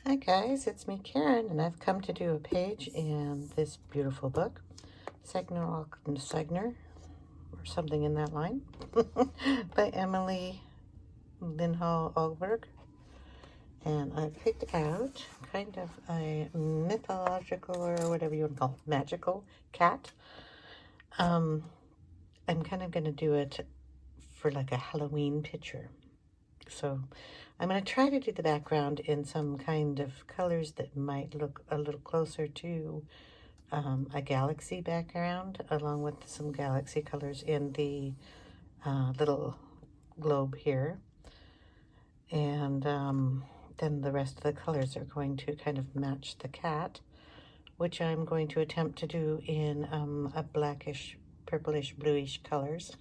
Hi guys, it's me Karen, and I've come to do a page in this beautiful book, Sagor Och Sagner, or something in that line, by Emily Linhall Olberg. And I picked out kind of a mythological, or whatever you want to call it, magical cat. I'm kind of going to do it for like a Halloween picture. So I'm going to try to do the background in some kind of colors that might look a little closer to a galaxy background, along with some galaxy colors in the little globe here. And then the rest of the colors are going to kind of match the cat, which I'm going to attempt to do in a blackish, purplish, bluish colors.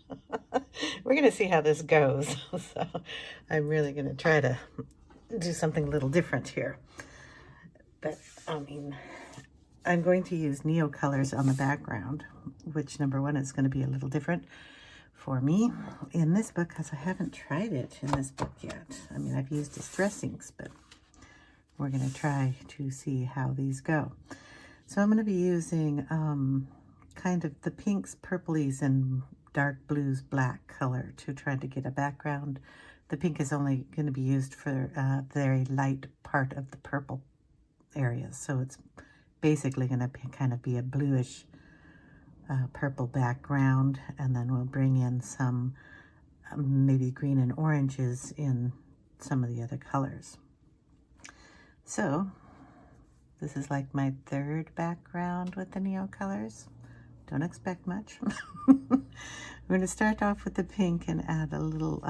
We're going to see how this goes. So I'm really going to try to do something a little different here. But, I mean, I'm going to use Neocolors on the background, which number one is going to be a little different for me in this book because I haven't tried it in this book yet. I mean, I've used distress inks, but we're going to try to see how these go. So I'm going to be using kind of the pinks, purplies, and dark blues, black color to try to get a background. The pink is only going to be used for the very light part of the purple areas. So it's basically going to kind of be a bluish purple background. And then we'll bring in some maybe green and oranges in some of the other colors. So this is like my third background with the Neocolors. Don't expect much. We're going to start off with the pink and add a little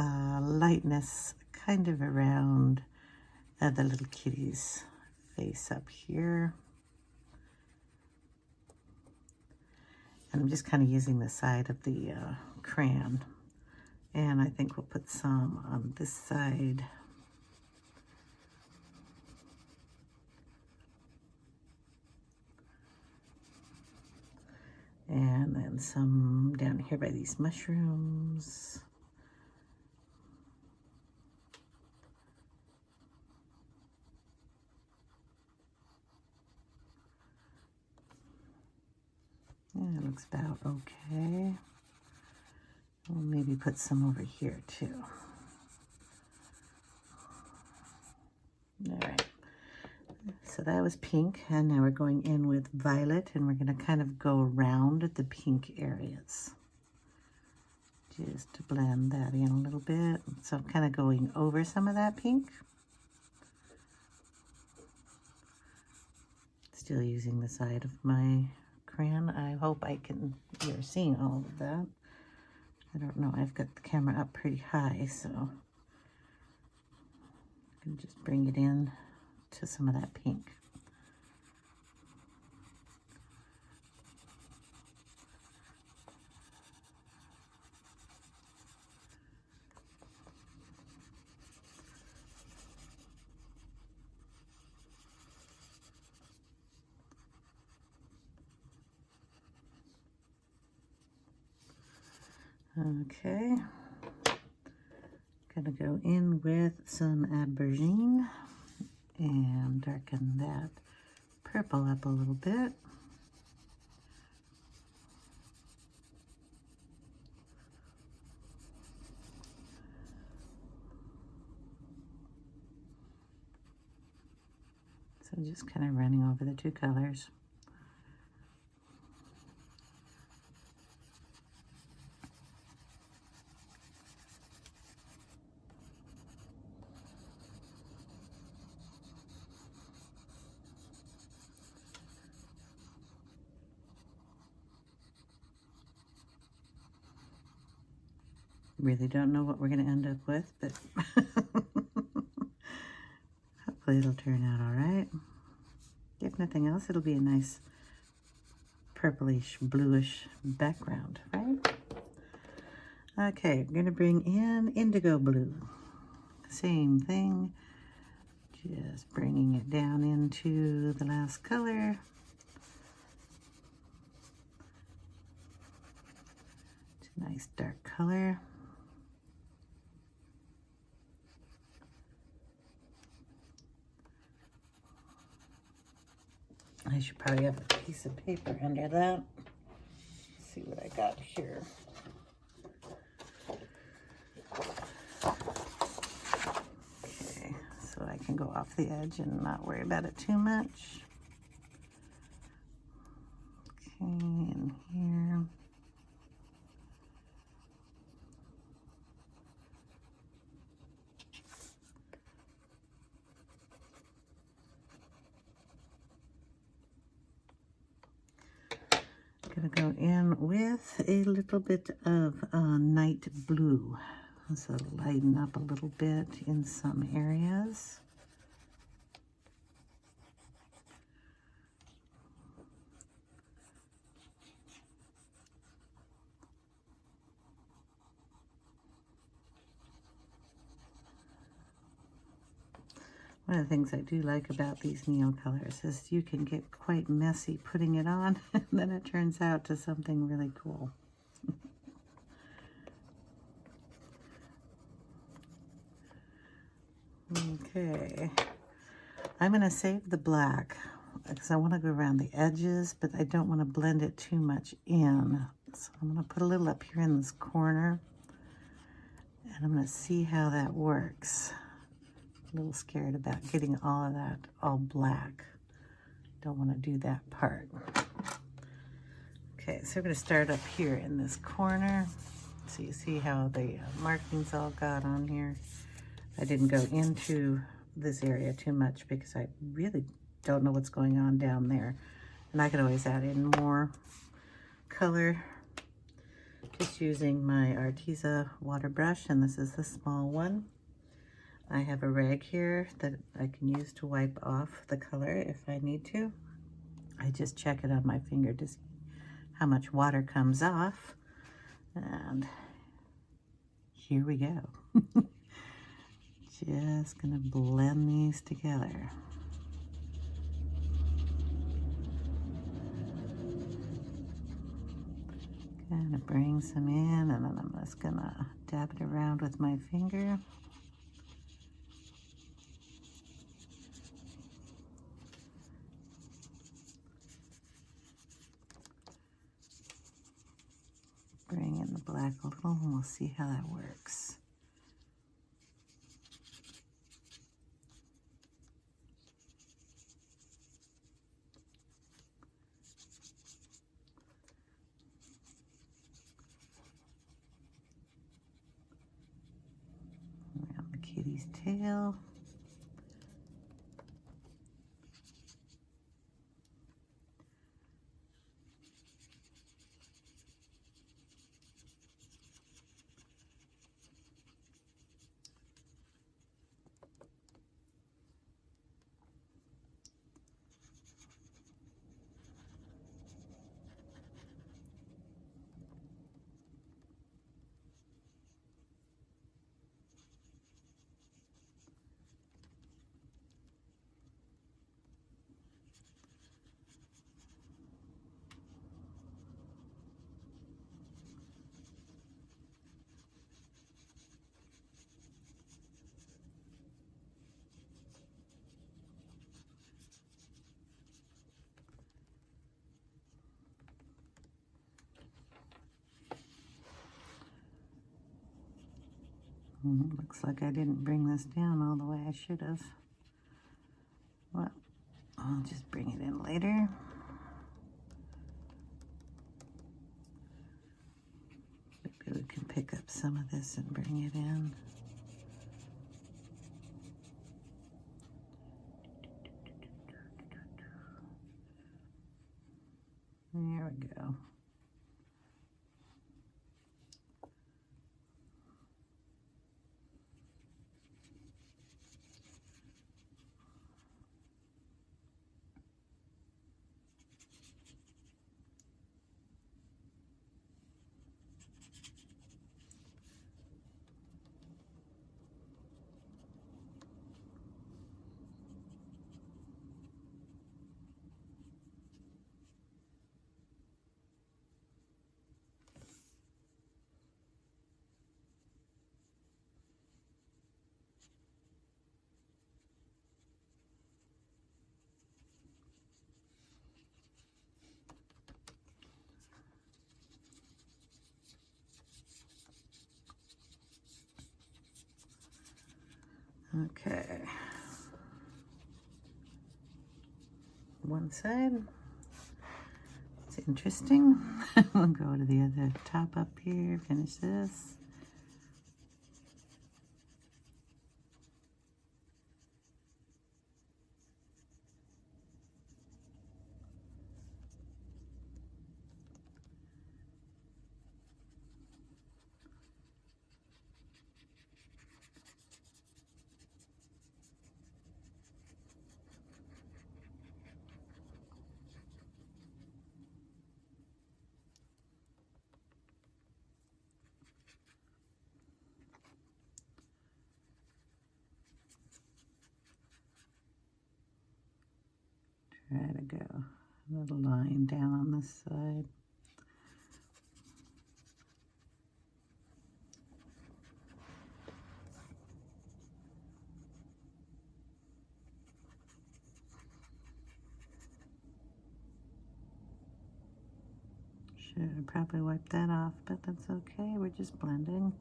lightness kind of around the little kitty's face up here. And I'm just kind of using the side of the crayon. And I think we'll put some on this side. And then some down here by these mushrooms. Yeah, it looks about okay. We'll maybe put some over here too. All right. So that was pink, and now we're going in with violet, and we're going to kind of go around the pink areas just to blend that in a little bit. So I'm kind of going over some of that pink. Still using the side of my crayon. I hope you're seeing all of that. I don't know, I've got the camera up pretty high, so I can just bring it in to some of that pink. Okay, gonna go in with some Aubergine and darken that purple up a little bit. So just kind of running over the two colors. Really don't know what we're going to end up with, but hopefully it'll turn out all right. If nothing else, it'll be a nice purplish, bluish background, right? Okay, we're going to bring in indigo blue. Same thing, just bringing it down into the last color. It's a nice dark color. I should probably have a piece of paper under that. Let's see what I got here. Okay, so I can go off the edge and not worry about it too much. Okay, in here. Gonna go in with a little bit of night blue, so lighten up a little bit in some areas. One of the things I do like about these Neocolors is you can get quite messy putting it on, and then it turns out to something really cool. Okay, I'm going to save the black because I want to go around the edges, but I don't want to blend it too much in. So I'm going to put a little up here in this corner, and I'm going to see how that works. A little scared about getting all of that all black. Don't want to do that part. Okay, so we're going to start up here in this corner. So you see how the markings all got on here. I didn't go into this area too much because I really don't know what's going on down there. And I could always add in more color just using my Arteza water brush, and this is the small one. I have a rag here that I can use to wipe off the color if I need to. I just check it on my finger to see how much water comes off. And here we go. Just gonna blend these together. Gonna bring some in, and then I'm just gonna dab it around with my finger. Bring in the black a little, and we'll see how that works. Around the kitty's tail. Looks like I didn't bring this down all the way I should have. Well, I'll just bring it in later. Maybe we can pick up some of this and bring it in. There we go. Okay. One side. It's interesting. We'll go to the other top up here, finish this. Try to go a little line down on this side. Should have probably wiped that off, but that's okay. We're just blending.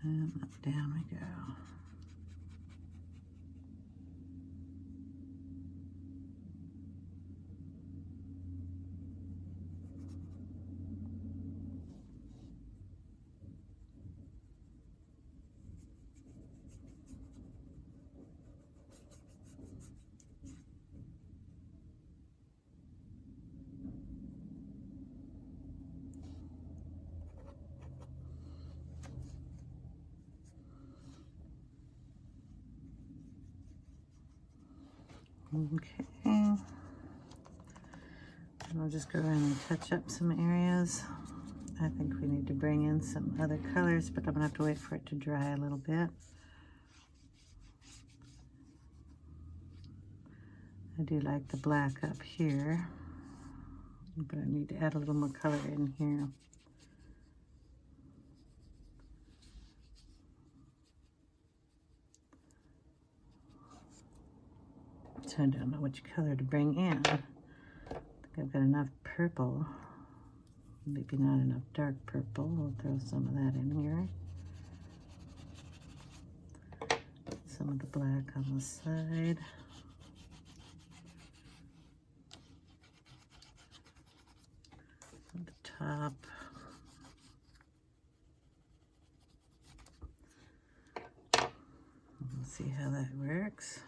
And down we go. Okay, and I'll just go around and touch up some areas. I think we need to bring in some other colors, but I'm gonna have to wait for it to dry a little bit. I do like the black up here, but I need to add a little more color in here. So I don't know which color to bring in. I think I've got enough purple. Maybe not enough dark purple. We'll throw some of that in here. Some of the black on the side. On the top. We'll see how that works.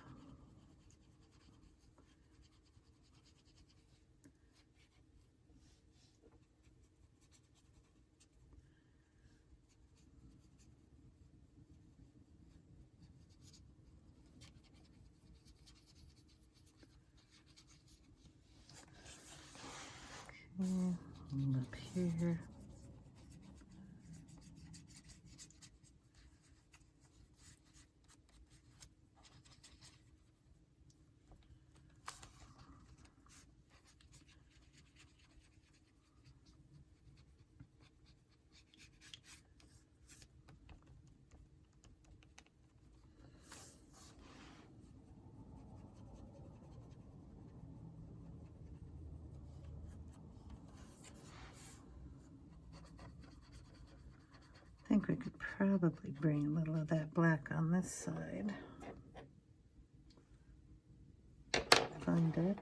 And up here. I think we could probably bring a little of that black on this side. Find it.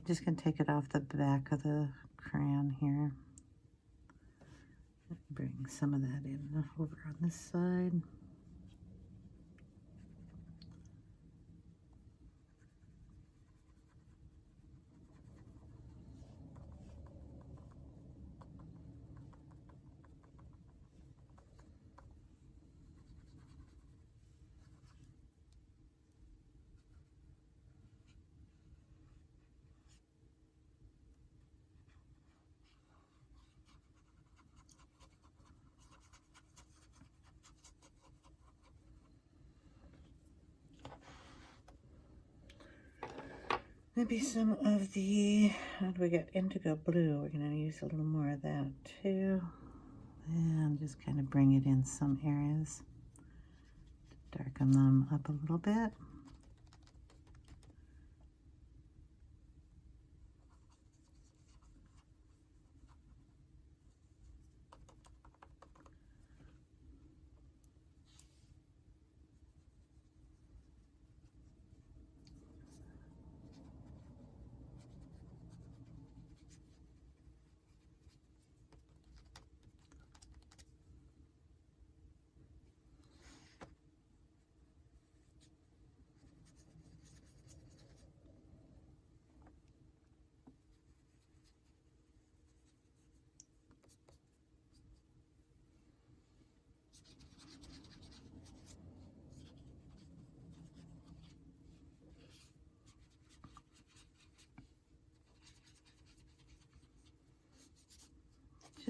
Just gonna take it off the back of the crayon here. Bring some of that in over on this side. Maybe some of the, how do we get, indigo blue? We're going to use a little more of that too. And just kind of bring it in some areas. Darken them up a little bit.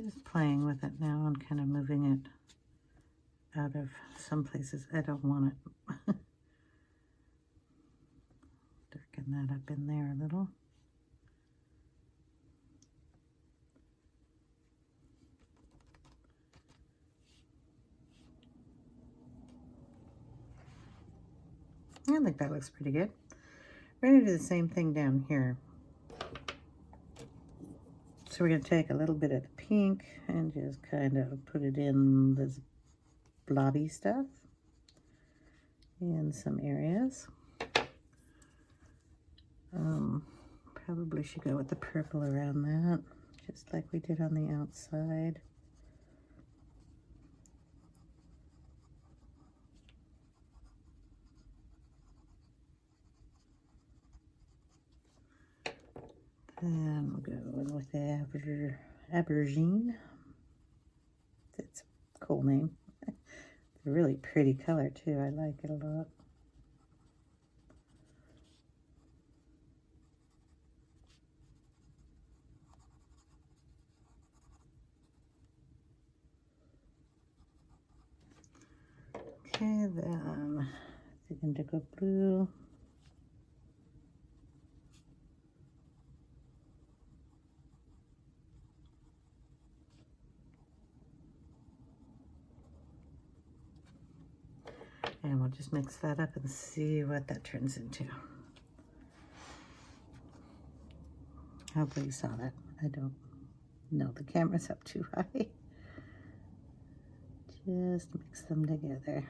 Just playing with it now and kind of moving it out of some places I don't want it. Darken that up in there a little. I think that looks pretty good. We're going to do the same thing down here. So we're going to take a little bit of the pink and just kind of put it in this blobby stuff in some areas. Probably should go with the purple around that, just like we did on the outside. Then we'll go in with the Aubergine. It's a cool name. It's a really pretty color too. I like it a lot. Okay, then the indigo blue. And we'll just mix that up and see what that turns into. Hopefully you saw that. I don't know, the camera's up too high. Just mix them together.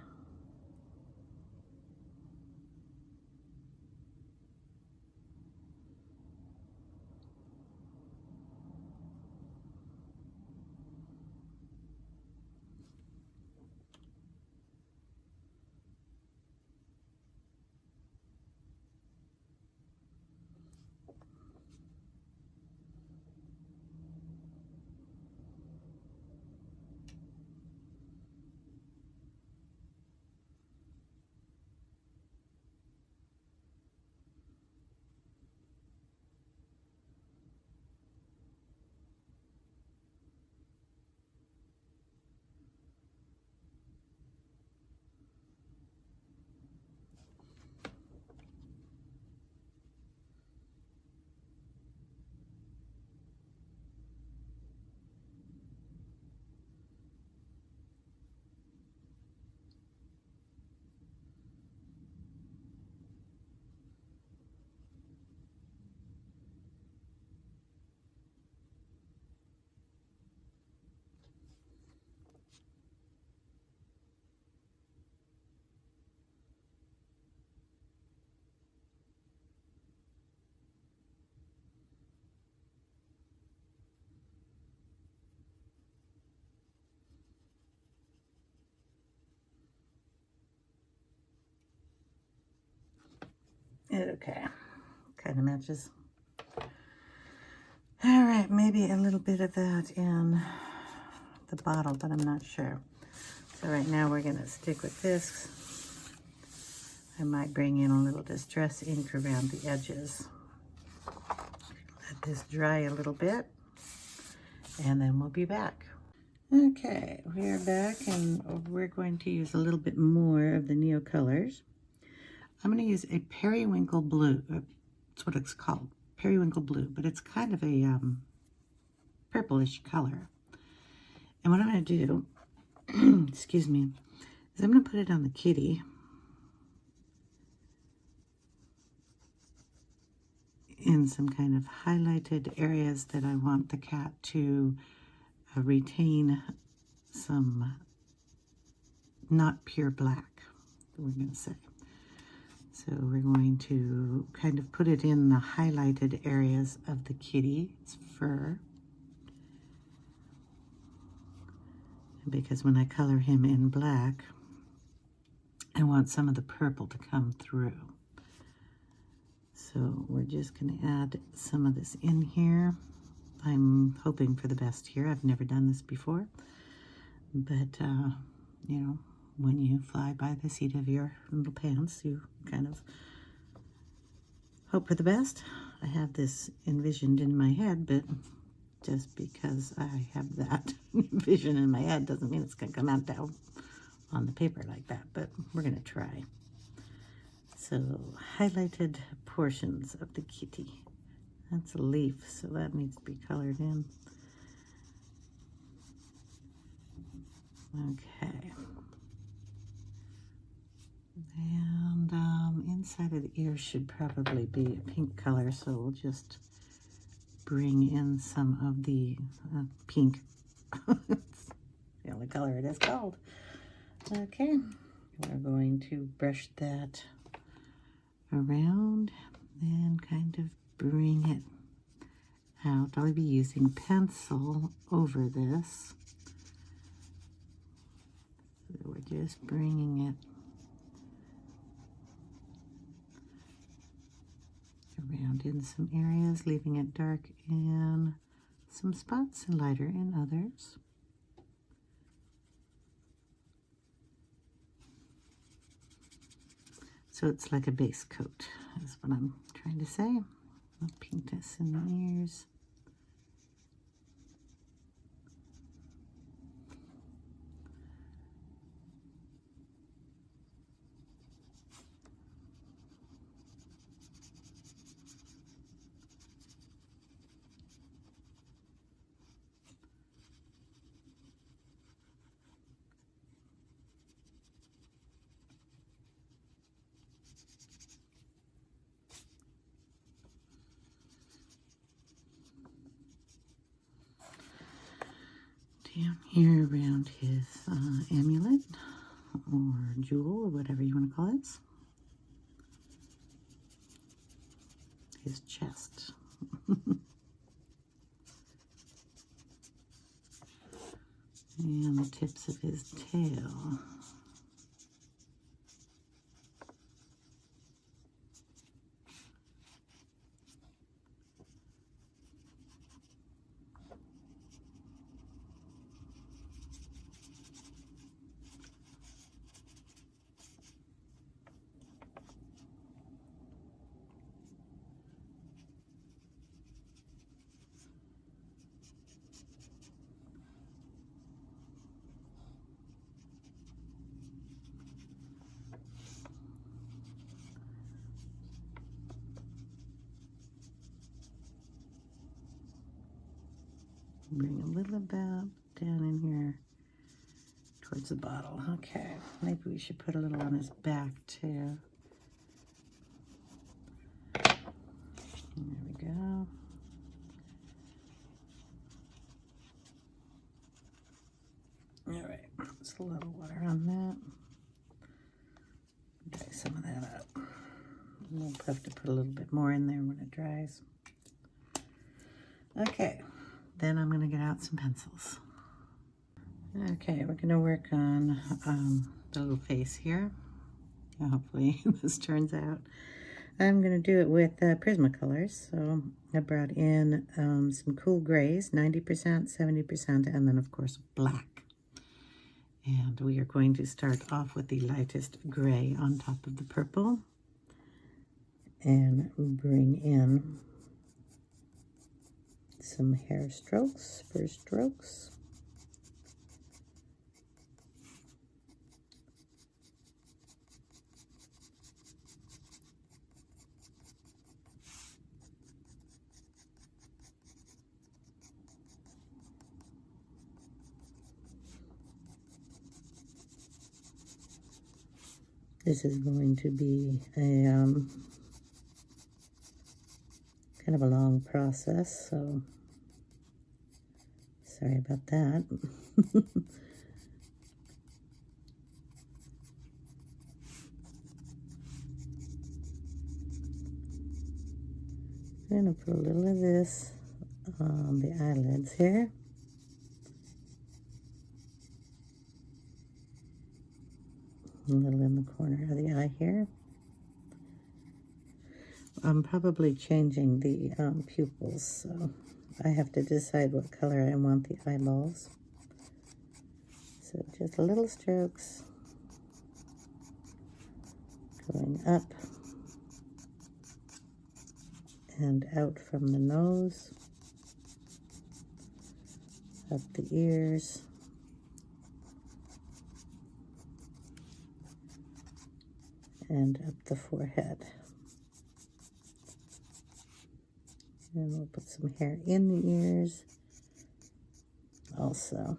Okay, kind of matches. All right, maybe a little bit of that in the bottle, but I'm not sure. So right now we're gonna stick with this. I might bring in a little distress ink around the edges. Let this dry a little bit, and then we'll be back. Okay, we're back, and we're going to use a little bit more of the Neocolors. I'm going to use a periwinkle blue. That's what it's called, periwinkle blue, but it's kind of a purplish color. And what I'm going to do, excuse me, is I'm going to put it on the kitty. in some kind of highlighted areas that I want the cat to retain some not pure black, we're going to say. So we're going to kind of put it in the highlighted areas of the kitty's fur. Because when I color him in black, I want some of the purple to come through. So we're just going to add some of this in here. I'm hoping for the best here. I've never done this before. But, you know, when you fly by the seat of your little pants, you kind of hope for the best. I have this envisioned in my head, but just because I have that vision in my head doesn't mean it's going to come out down on the paper like that, but we're going to try. So, highlighted portions of the kitty. That's a leaf, so that needs to be colored in. Okay. And inside of the ear should probably be a pink color, so we'll just bring in some of the pink. It's the only color it is called. Okay, we're going to brush that around and kind of bring it out. I'll be using pencil over this. So we're just bringing it around in some areas, leaving it dark in some spots and lighter in others. So it's like a base coat, is what I'm trying to say. I'll pinkness in the ears. Down here around his amulet or jewel or whatever you want to call it. His chest. And the tips of his tail. Bring a little bit down in here towards the bottle. Okay, maybe we should put a little on his back too. There we go. All right, just a little water on that. Dry some of that up. We'll have to put a little bit more in there when it dries. Okay. Then I'm going to get out some pencils. Okay, we're going to work on the little face here. Hopefully this turns out. I'm going to do it with Prismacolors. So I brought in some cool grays, 90%, 70%, and then of course black. And we are going to start off with the lightest gray on top of the purple. And bring in some hair strokes, spur strokes. This is going to be a kind of a long process, so sorry about that. I'm going to put a little of this on the eyelids here. A little in the corner of the eye here. I'm probably changing the pupils, so I have to decide what color I want the eyeballs. So just little strokes going up and out from the nose, up the ears, and up the forehead. And we'll put some hair in the ears also.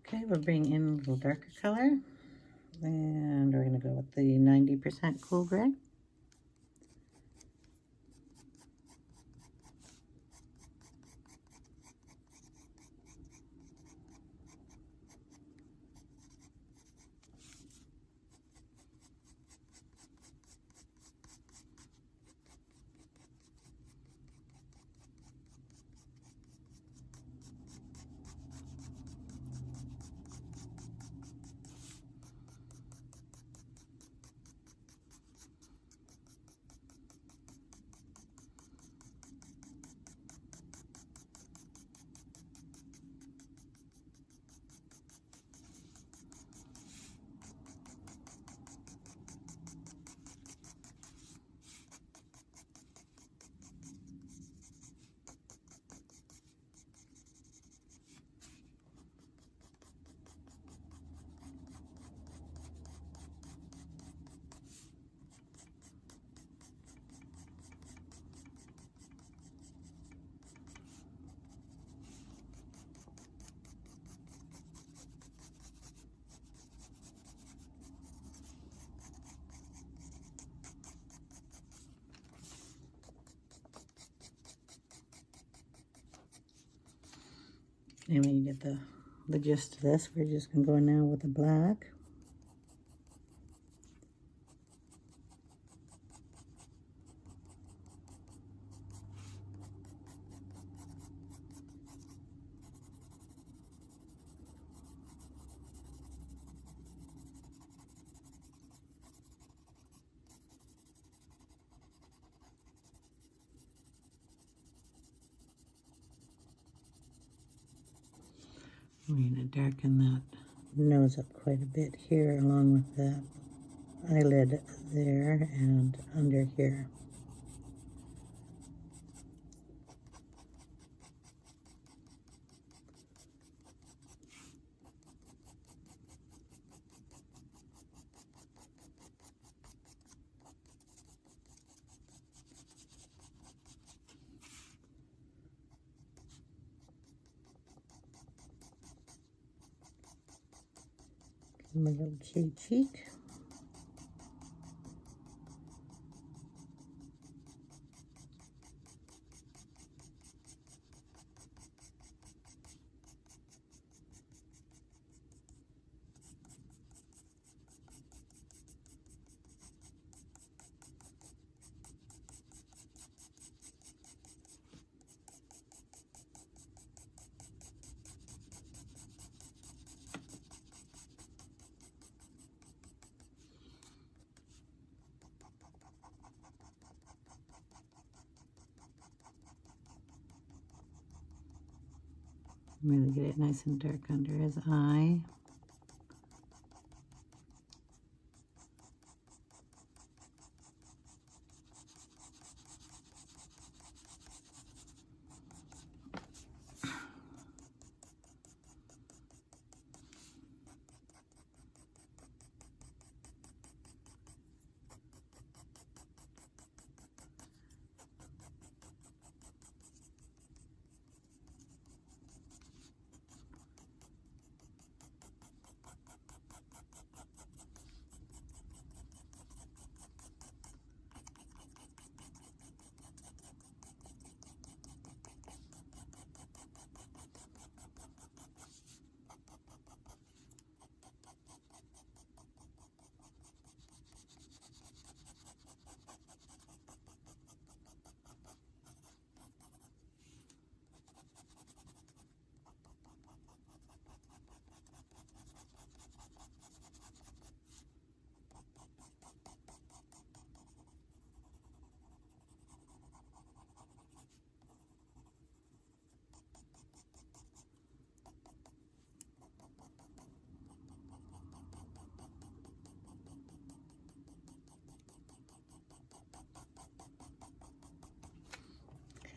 Okay, we'll bring in a little darker color, and we're going to go with the 90% cool gray. And when you get the gist of this, we're just going to go now with the black. We're going to darken that nose up quite a bit here, along with that eyelid there and under here. My little kitty cheek. Really get it nice and dark under his eye.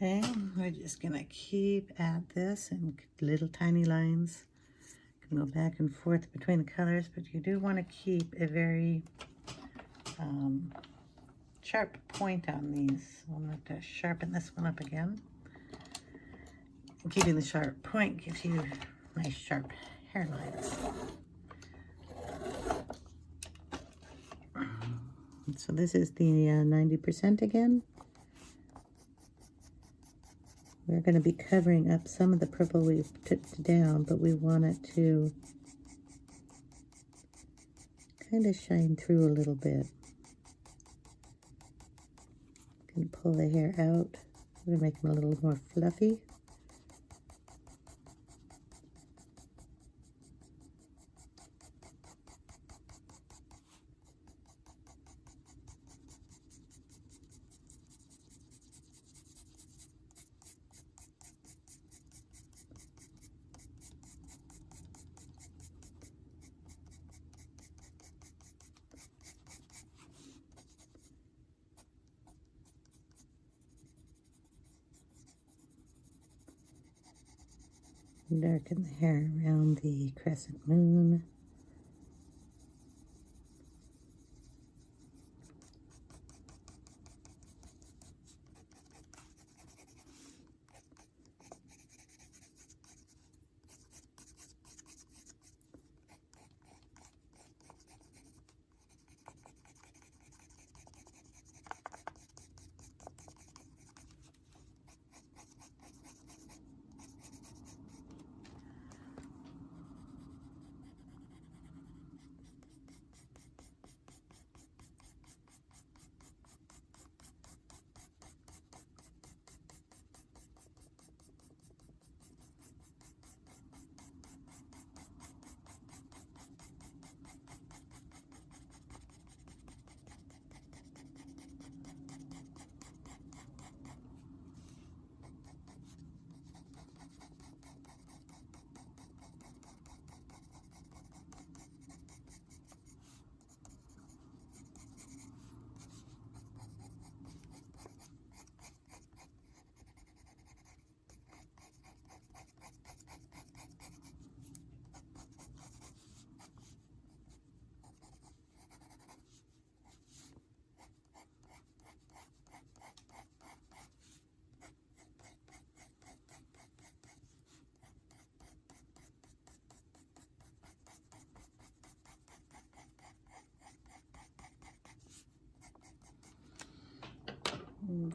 Okay, we're just gonna keep at this in little tiny lines. You can go back and forth between the colors, but you do want to keep a very sharp point on these. So I'm going to sharpen this one up again. And keeping the sharp point gives you nice sharp hairlines. So this is the 90% again. We're going to be covering up some of the purple we've put down, but we want it to kind of shine through a little bit. Going to pull the hair out. We're going to make them a little more fluffy. Darken the hair around the crescent moon.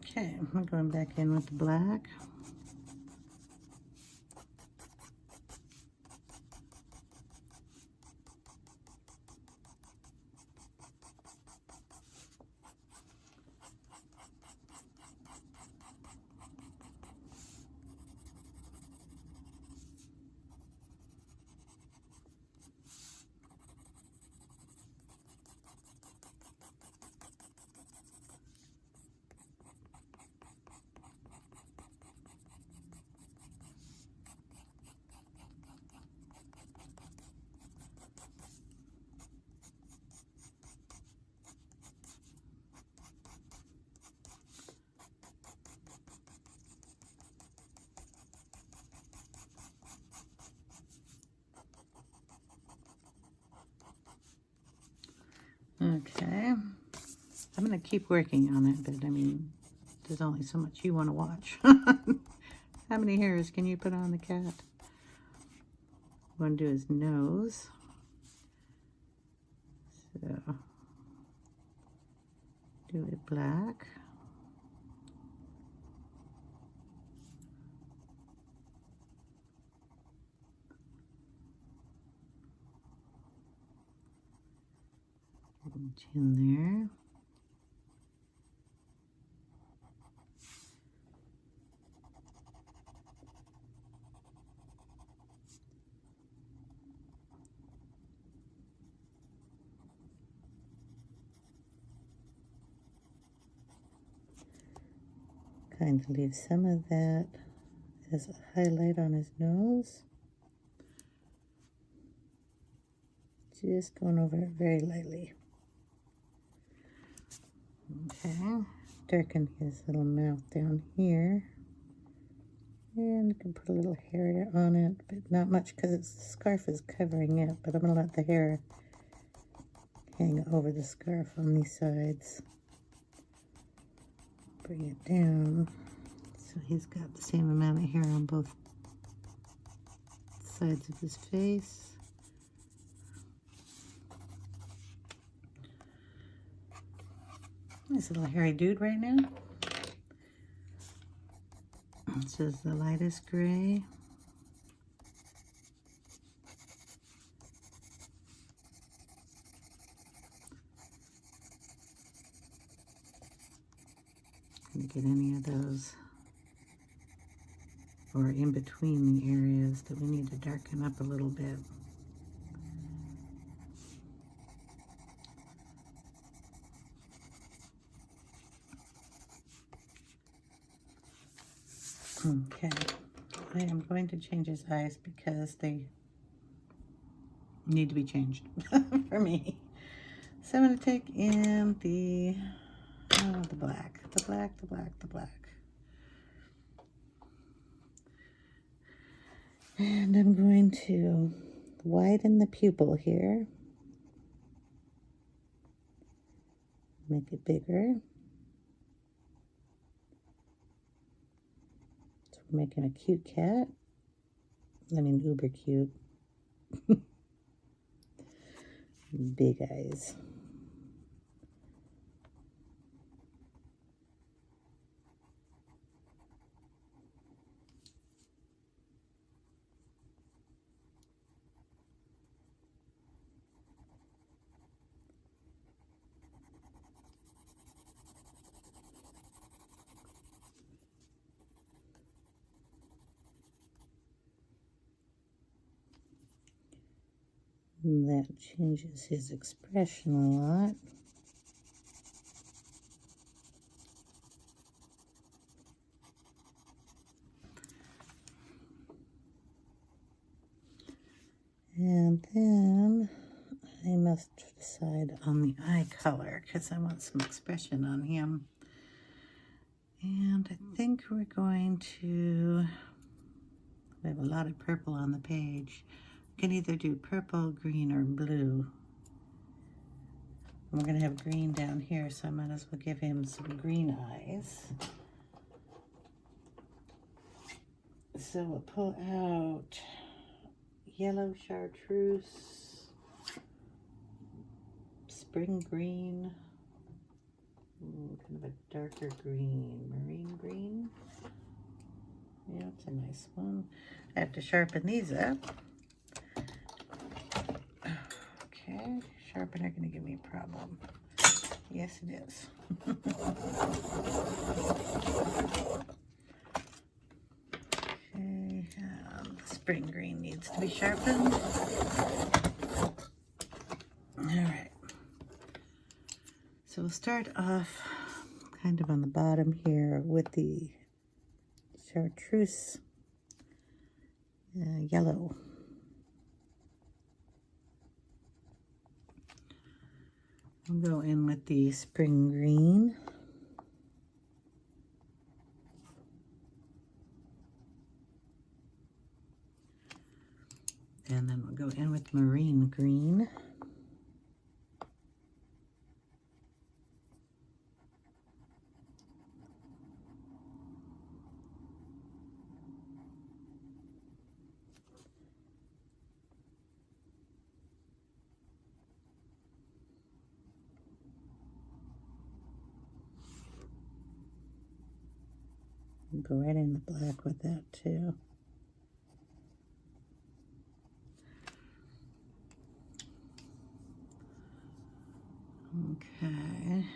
Okay, we're going back in with the black. Okay. I'm going to keep working on it, but I mean, there's only so much you want to watch. How many hairs can you put on the cat? I'm going to do his nose. So, do it black. Chin there. Kind of leave some of that as a highlight on his nose. Just going over it very lightly. Okay, darken his little mouth down here. And you can put a little hair on it, but not much because the scarf is covering it. But I'm going to let the hair hang over the scarf on these sides. Bring it down so he's got the same amount of hair on both sides of his face. Nice little hairy dude right now. This is the lightest gray. Can't get any of those, or in between the areas that we need to darken up a little bit. Okay, I am going to change his eyes because they need to be changed for me. So I'm going to take in the black. And I'm going to widen the pupil here. Make it bigger. So we're making a cute cat. I mean, uber cute. Big eyes. And that changes his expression a lot. And then I must decide on the eye color because I want some expression on him. And I think we're going to, we have a lot of purple on the page. We can either do purple, green, or blue. And we're going to have green down here, so I might as well give him some green eyes. So we'll pull out yellow chartreuse, spring green, kind of a darker green, marine green. Yeah, it's a nice one. I have to sharpen these up. Okay, sharpener gonna give me a problem. Yes, it is. Okay, the spring green needs to be sharpened. All right. So we'll start off kind of on the bottom here with the Chartreuse yellow. I'll go in with the spring green. And then we'll go in with marine green. Go right in the black with that too. Okay.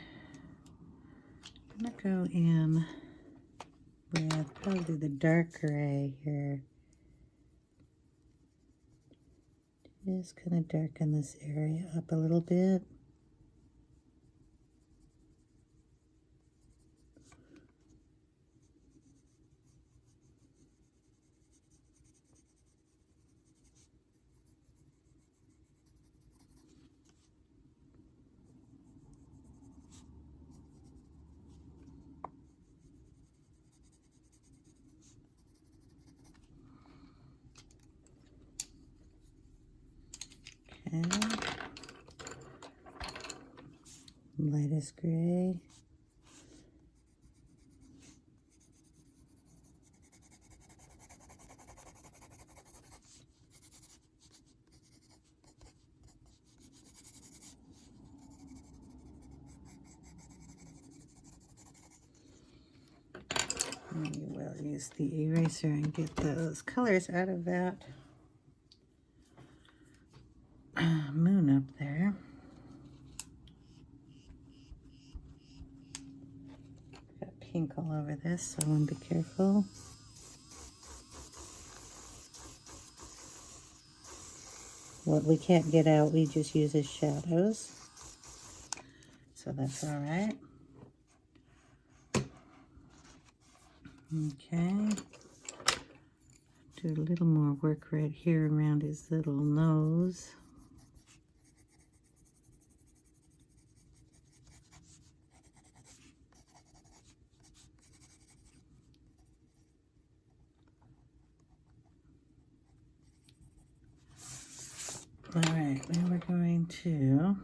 I'm gonna go in with probably the dark gray here. Just kind of darken this area up a little bit. Okay. Lightest gray. We will use the eraser and get those colors out of that moon up there. Got pink all over this, so I want to be careful. What we can't get out, we just use as shadows. So that's all right. Okay. Do a little more work right here around his little nose. All right, now we're going to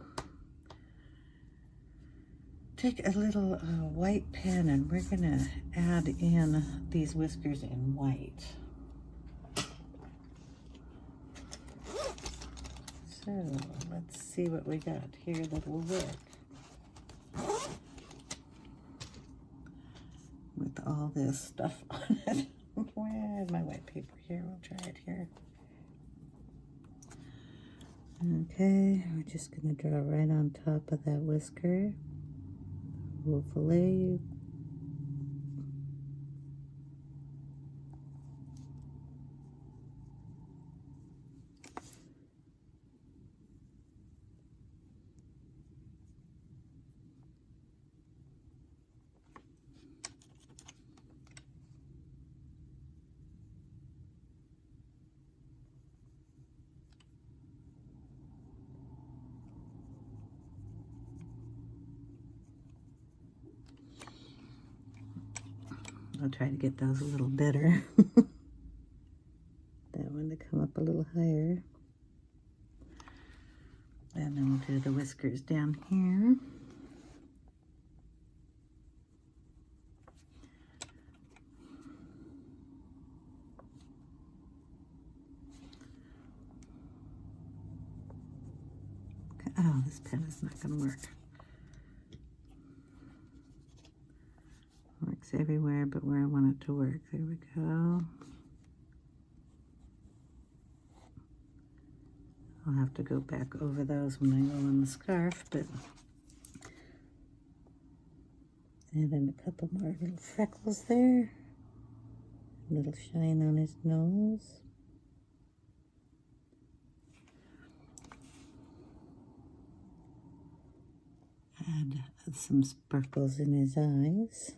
take a little white pen and we're going to add in these whiskers in white. So let's see what we got here that will work with all this stuff on it. Where's my white paper here? We'll try it here. Okay, we're just going to draw right on top of that whisker. We'll fillet. I'll try to get those a little better. That one to come up a little higher. And then we'll do the whiskers down here. Oh, this pen is not going to work. Works everywhere but where I want it to work. There we go. I'll have to go back over those when I go on the scarf, but add in a couple more little freckles there. A little shine on his nose. Add some sparkles in his eyes.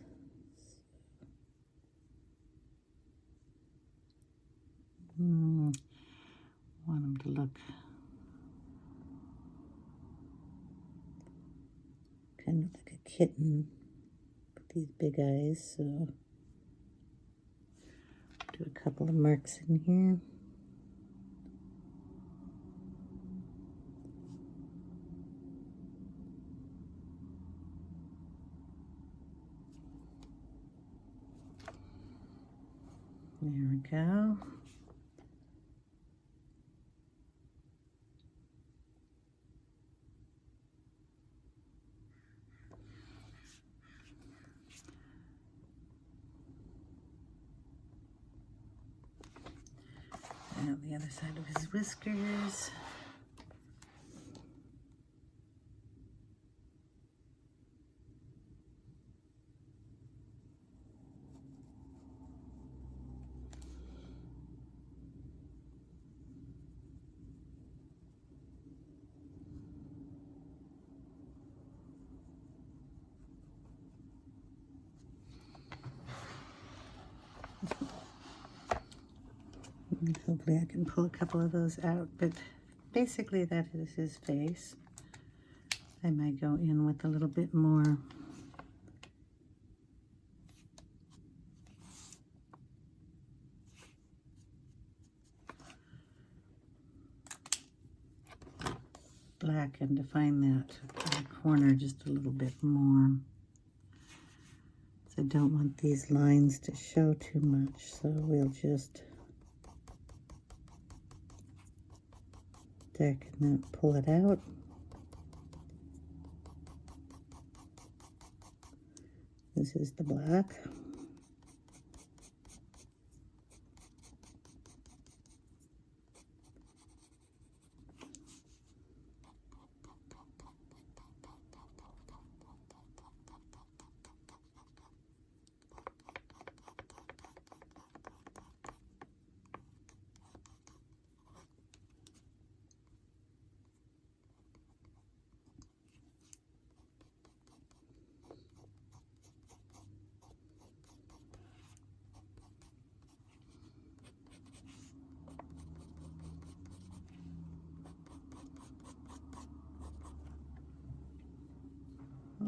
Want him to look kind of like a kitten with these big eyes, so do a couple of marks in here. There we go. out the other side of his whiskers. Hopefully I can pull a couple of those out, but basically that is his face. I might go in with a little bit more black and define that corner just a little bit more. So I don't want these lines to show too much, so we'll just darken that, pull it out. This is the black.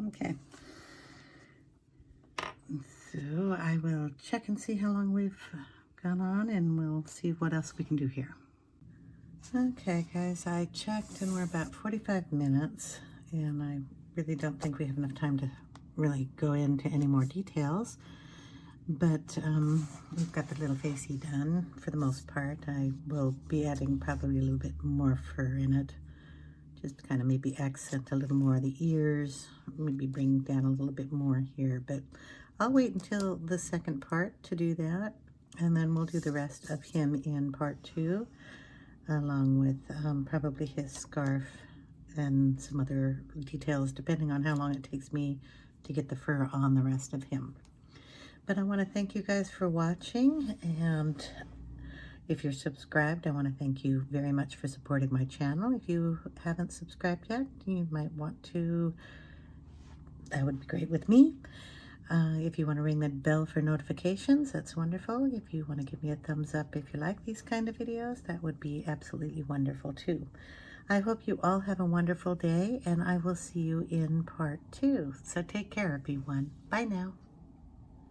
Okay, so I will check and see how long we've gone on, and we'll see what else we can do here. Okay guys, I checked and we're about 45 minutes, and I really don't think we have enough time to really go into any more details, but we've got the little facey done for the most part. I will be adding probably a little bit more fur in it, just to kind of maybe accent a little more of the ears, maybe bring down a little bit more here, but I'll wait until the second part to do that, and then we'll do the rest of him in part 2, along with probably his scarf and some other details, depending on how long it takes me to get the fur on the rest of him. But I want to thank you guys for watching, and if you're subscribed, I want to thank you very much for supporting my channel. If you haven't subscribed yet, you might want to. That would be great with me. If you want to ring that bell for notifications, that's wonderful. If you want to give me a thumbs up if you like these kind of videos, that would be absolutely wonderful too. I hope you all have a wonderful day, and I will see you in part 2. So take care, everyone. Bye now.